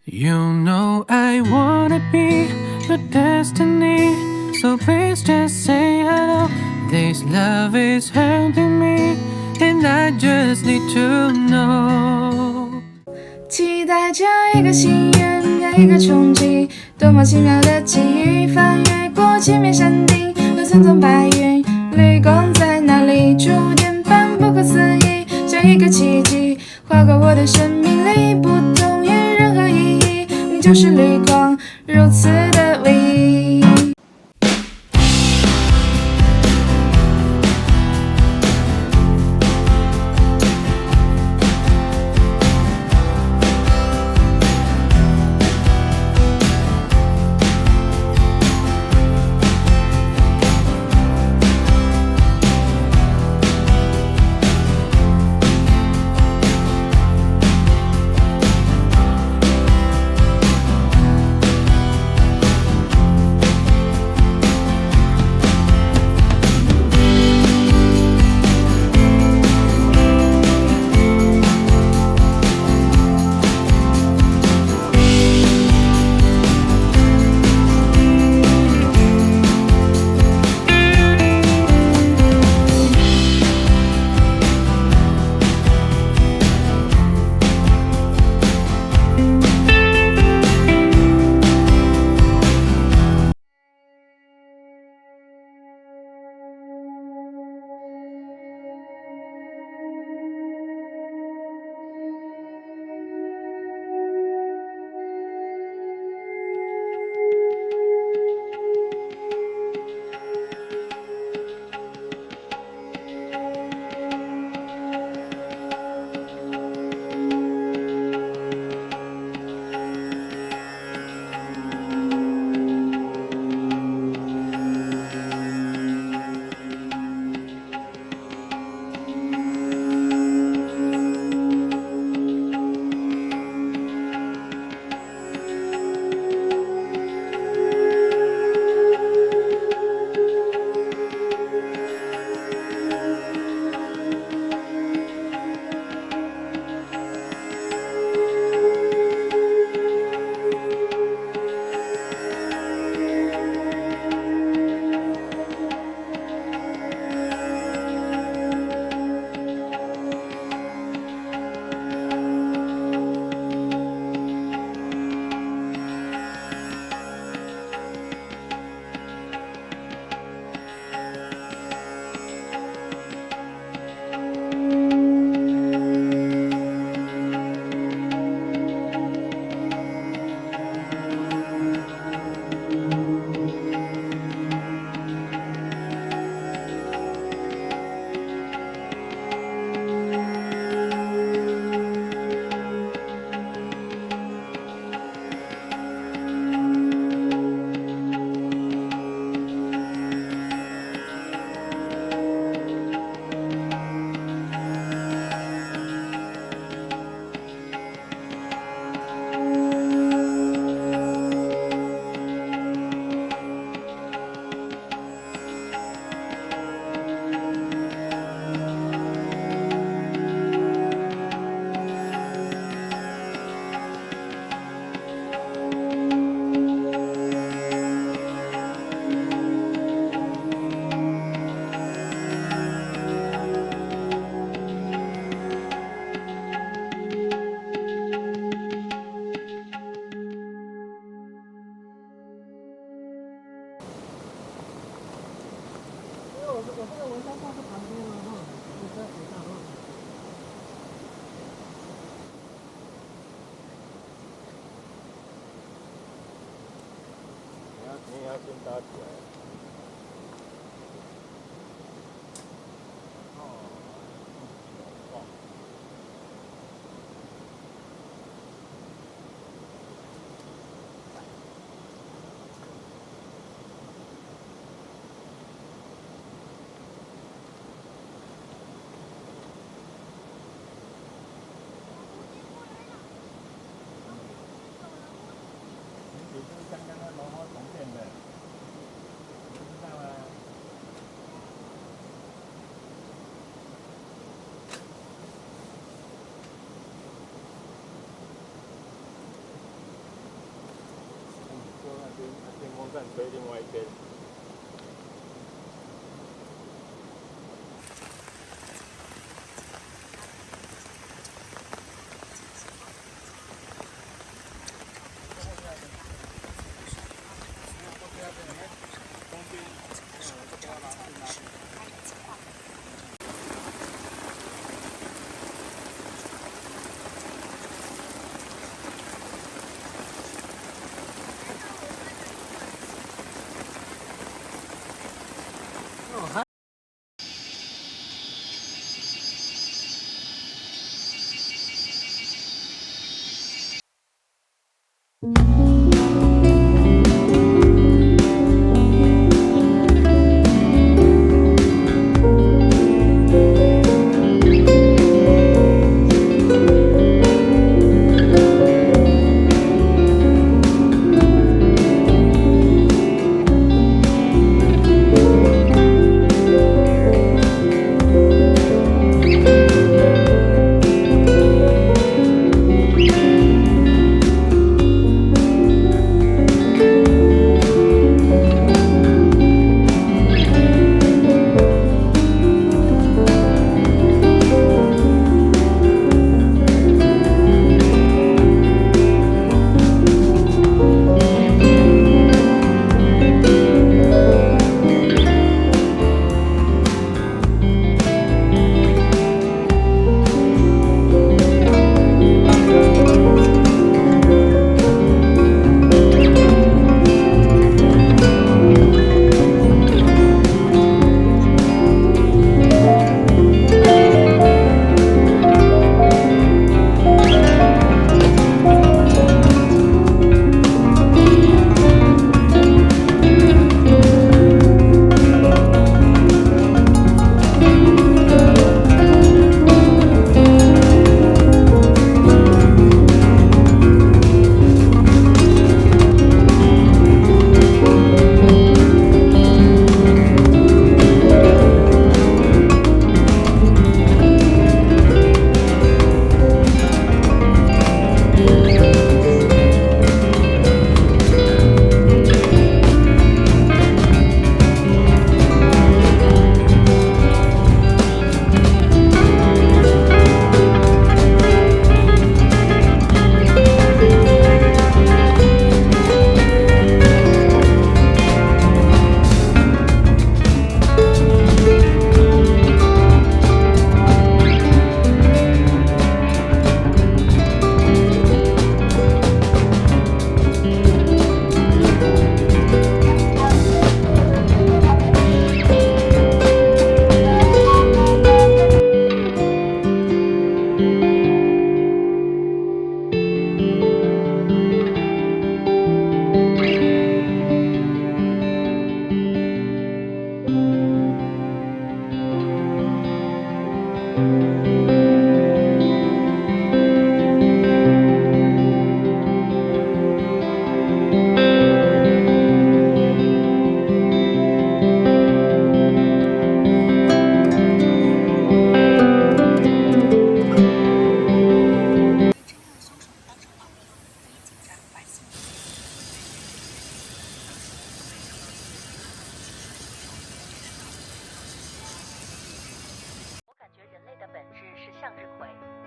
You know I wanna be your destiny, so please just say hello. This love is hurting me, and I just need to know. 期待着一个心愿，一个憧憬，多么奇妙的际遇，翻越过千面山顶和层层白云，绿光在哪里？触电般不可思议，像一个奇迹，划过我的生命里，不同于任何意义，你就是绿光，如此的唯一。我这个文山上是旁边了哈，你在水上哈。你要先搭起来。刚刚那龙花重建的，你知道吗？电风扇吹另外一边。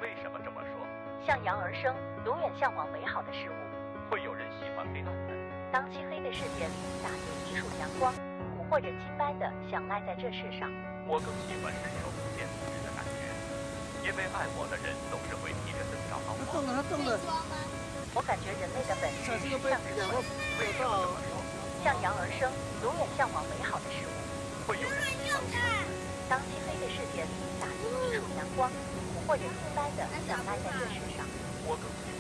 为什么这么说？向阳而生，永远向往美好的事物。会有人喜欢黑暗的。当漆黑的世界里洒进一束阳光，蛊惑人清般的想赖在这世上。我更喜欢伸手不见五指的感觉，因为爱我的人总是会提着灯找到我。我感觉人类的本质是向日葵。为什么这么说？向阳而生，永远向往美好的事物。会有人喜欢黑暗的。当漆黑的世界里洒进一束阳光，蛊惑人清般的想赖在这世上。我更喜